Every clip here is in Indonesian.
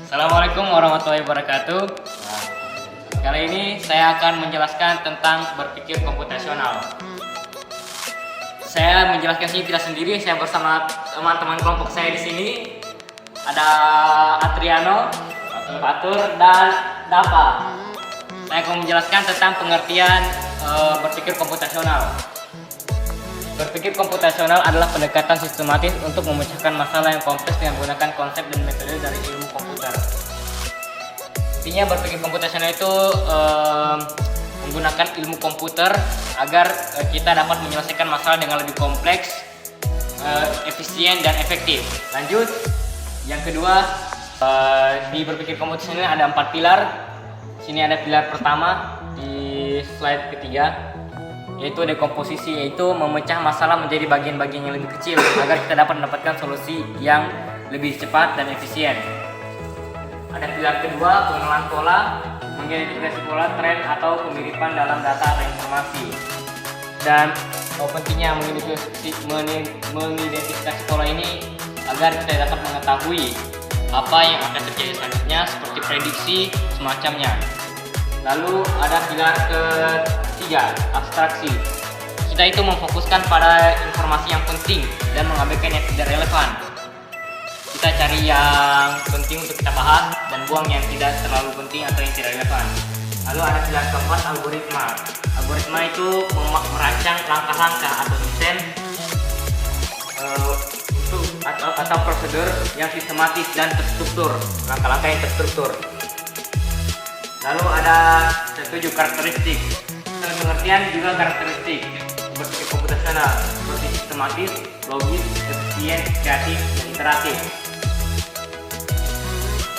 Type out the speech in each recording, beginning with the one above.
Assalamualaikum warahmatullahi wabarakatuh. Nah, kali ini saya akan menjelaskan tentang berpikir komputasional. Saya menjelaskan sini tidak sendiri, saya bersama teman-teman kelompok saya di sini. Ada Atriano, Fatur, dan Dava. Saya akan menjelaskan tentang pengertian berpikir komputasional. Berpikir komputasional adalah pendekatan sistematis untuk memecahkan masalah yang kompleks dengan menggunakan konsep dan metode dari ilmu komputer. Intinya berpikir komputasional itu menggunakan ilmu komputer agar kita dapat menyelesaikan masalah dengan lebih kompleks, efisien dan efektif. Lanjut, yang kedua, di berpikir komputasional ada 4 pilar. Sini ada pilar pertama di slide ketiga, yaitu dekomposisi, yaitu memecah masalah menjadi bagian-bagian yang lebih kecil agar kita dapat mendapatkan solusi yang lebih cepat dan efisien. Ada pilar kedua, pengenalan pola, mengidentifikasi pola, tren atau kemiripan dalam data atau informasi. Dan pentingnya mengidentifikasi pola ini agar kita dapat mengetahui apa yang akan terjadi selanjutnya, seperti prediksi semacamnya. Lalu ada pilar ketiga, abstraksi. Kita itu memfokuskan pada informasi yang penting dan mengabaikan yang tidak relevan. Kita cari yang penting untuk kita bahas dan buang yang tidak terlalu penting atau yang tidak relevan. Lalu ada pilar keempat, algoritma. Algoritma itu merancang langkah-langkah atau desain atau prosedur yang sistematis dan terstruktur, langkah-langkah yang terstruktur. Lalu ada 7 karakteristik. Pengertian juga karakteristik berpikir komputasional seperti sistematis, logis, efisien, kreatif, dan iteratif.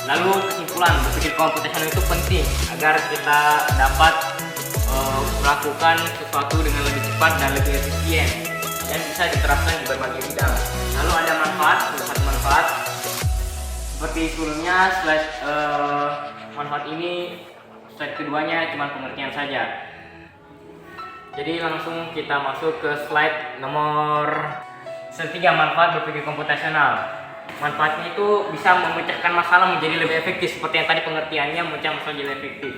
Lalu kesimpulan, berpikir komputasional itu penting agar kita dapat melakukan sesuatu dengan lebih cepat dan lebih efisien dan bisa diterapkan di berbagai bidang. Lalu ada manfaat, satu manfaat seperti sebelumnya. Manfaat ini slide keduanya cuma pengertian saja. Jadi langsung kita masuk ke slide nomor 3, manfaat berpikir komputasional. Manfaatnya itu bisa memecahkan masalah menjadi lebih efektif, seperti yang tadi pengertiannya, memecah masalah jadi efektif.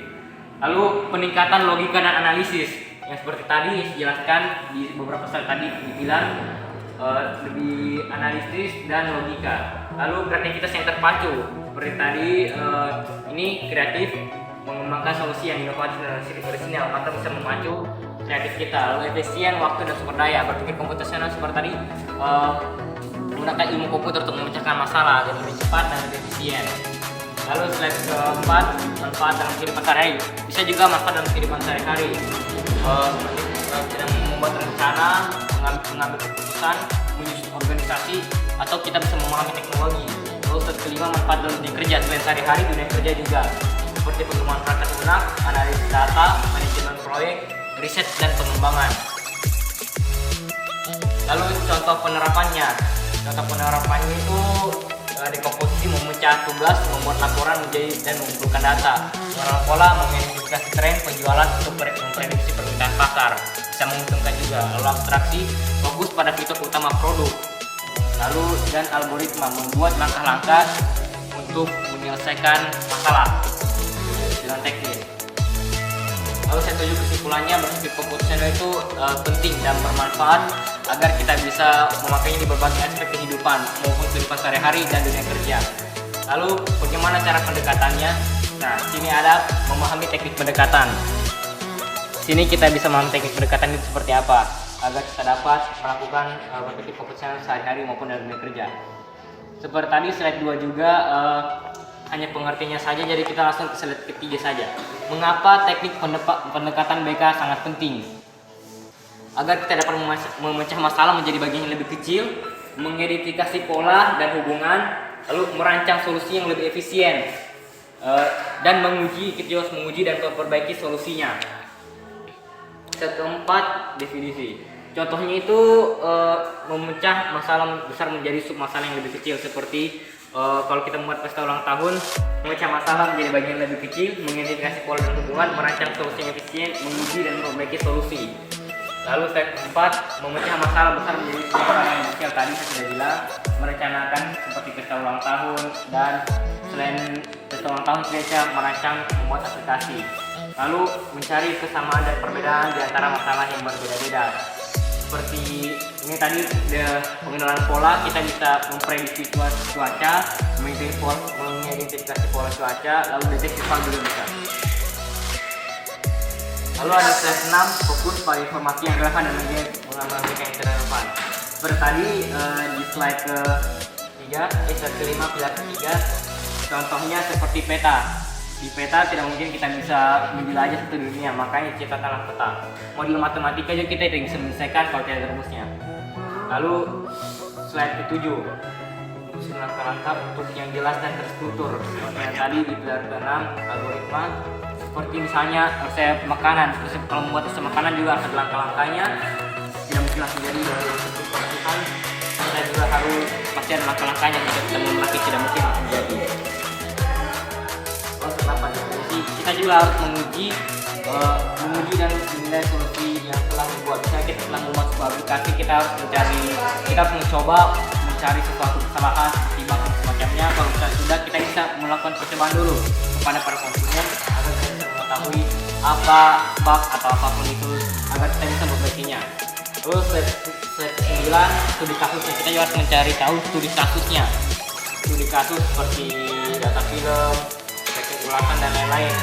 Lalu peningkatan logika dan analisis, yang seperti tadi dijelaskan di beberapa slide tadi, dibilang lebih analisis dan logika. Lalu kreativitas yang terpacu, seperti tadi ini kreatif, mengembangkan solusi yang inovatif dan orisinal atau bisa memacu kreatif kita. Lalu efisien, waktu dan sumber daya, berpikir komputasional seperti tadi menggunakan ilmu komputer untuk memecahkan masalah agar lebih cepat dan lebih efisien. Lalu slide keempat, manfaat dalam kehidupan sehari-hari. Bisa juga manfaat dalam kehidupan sehari-hari, seperti sedang membuat rencana, mengambil keputusan, menyusun organisasi, atau kita bisa memahami teknologi. Lalu slide kelima, manfaat dalam dunia kerja. Selain sehari-hari, dunia kerja juga, seperti pengembangan perangkat lunak, analisis data, manajemen proyek, riset dan pengembangan. Lalu contoh penerapannya. Contoh penerapannya itu dekomposisi, memecah tugas, membuat laporan menjadi dan mengumpulkan data. Pengenalan pola, mengidentifikasi tren penjualan untuk memprediksi permintaan pasar, bisa menguntungkan juga. Lalu abstraksi, fokus pada fitur utama produk. Lalu dan algoritma, membuat langkah-langkah untuk menyelesaikan masalah dengan teknis. Lalu saya tuju kesimpulannya, berpikir komputasional itu penting dan bermanfaat agar kita bisa memakainya di berbagai aspek kehidupan maupun kehidupan sehari-hari dan dunia kerja. Lalu bagaimana cara pendekatannya? Nah, sini ada memahami teknik pendekatan. Sini kita bisa memahami teknik pendekatan itu seperti apa agar kita dapat melakukan berpikir komputasional sehari-hari maupun dalam dunia kerja. Seperti tadi slide 2 juga hanya pengertiannya saja, jadi kita langsung ke slide ketiga saja. Mengapa teknik pendekatan BK sangat penting? Agar kita dapat memecah masalah menjadi bagian yang lebih kecil, mengidentifikasi pola dan hubungan, lalu merancang solusi yang lebih efisien, dan kita harus menguji dan memperbaiki solusinya. Keempat, definisi. Contohnya itu memecah masalah besar menjadi sub masalah yang lebih kecil, seperti kalau kita membuat pesta ulang tahun, memecah masalah menjadi bagian lebih kecil, mengidentifikasi pola dan hubungan, merancang solusi yang efisien, menguji dan memperbaiki solusi. Lalu step 4, memecah masalah besar menjadi masalah yang kecil. Tadi saya sudah bilang, merencanakan seperti pesta ulang tahun dan Selain tes ulang tahun, kita bisa merancang membuat aplikasi. Lalu mencari kesamaan dan perbedaan di antara masalah yang berbeda-beda. Seperti ini tadi pengenalan pola, kita bisa memprediksi cuaca, mengidentifikasi pola cuaca, lalu deteksi fail juga bisa. Lalu ada slide 6, fokus pada informasi yang relevan dan mengambil yang relevan. Seperti tadi di slide slide kelima pilar ketiga, contohnya seperti peta. Di peta tidak mungkin kita bisa menjelajah satu dunia, makanya ciptakanlah peta. Model matematika juga kita tidak bisa menyelesaikan kalau tidak ada rumusnya. Lalu slide ke-7, susun langkah-langkah untuk yang jelas dan terstruktur. Seperti yang tadi di pilar ke-6, algoritma. Seperti misalnya resep makanan, kalau membuat resep makanan juga ada langkah-langkahnya. Tidak mungkin langsung jadi dari resep pembuatan. Kita juga harus pasti ada langkah-langkahnya jika kita memiliki, tidak mungkin langsung jadi. Kita juga harus menguji dan menilai solusi yang telah dibuat. Misalnya kita telah membuat sebuah aplikasi, kita harus mencoba mencari sesuatu kesalahan seperti bug dan semacamnya. Kalau sudah, kita bisa melakukan percobaan dulu kepada para konsumen agar kita bisa mengetahui apa bug atau apapun itu agar kita bisa memperbaikinya. Terus slide 9, studi kasusnya. Kita juga harus mencari tahu studi kasusnya. Studi kasus seperti data film, teknik ulasan dan lain-lain,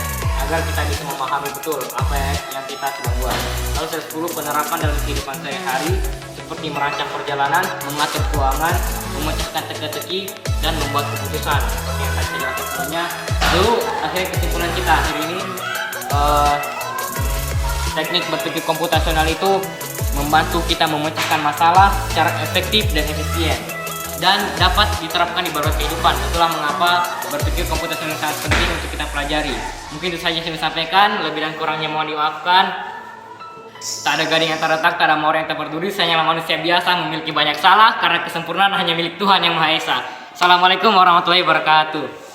agar kita bisa memahami betul apa yang kita sedang buat. Lalu slide 10, penerapan dalam kehidupan sehari-hari seperti merancang perjalanan, mengatur keuangan, memecahkan teka-teki, dan membuat keputusan seperti yang saya jelaskan sebelumnya. Lalu akhirnya kesimpulan kita hari ini, teknik berpikir komputasional itu membantu kita memecahkan masalah secara efektif dan efisien dan dapat diterapkan di berbagai kehidupan. Itulah mengapa berpikir komputasional sangat penting untuk kita pelajari. Mungkin itu saja yang saya sampaikan, lebih dan kurangnya mohon dimaafkan. Tak ada gading yang tak retak, tak ada mawar yang tak berduri. Saya hanyalah manusia biasa, memiliki banyak salah, karena kesempurnaan hanya milik Tuhan Yang Maha Esa. Assalamualaikum warahmatullahi wabarakatuh.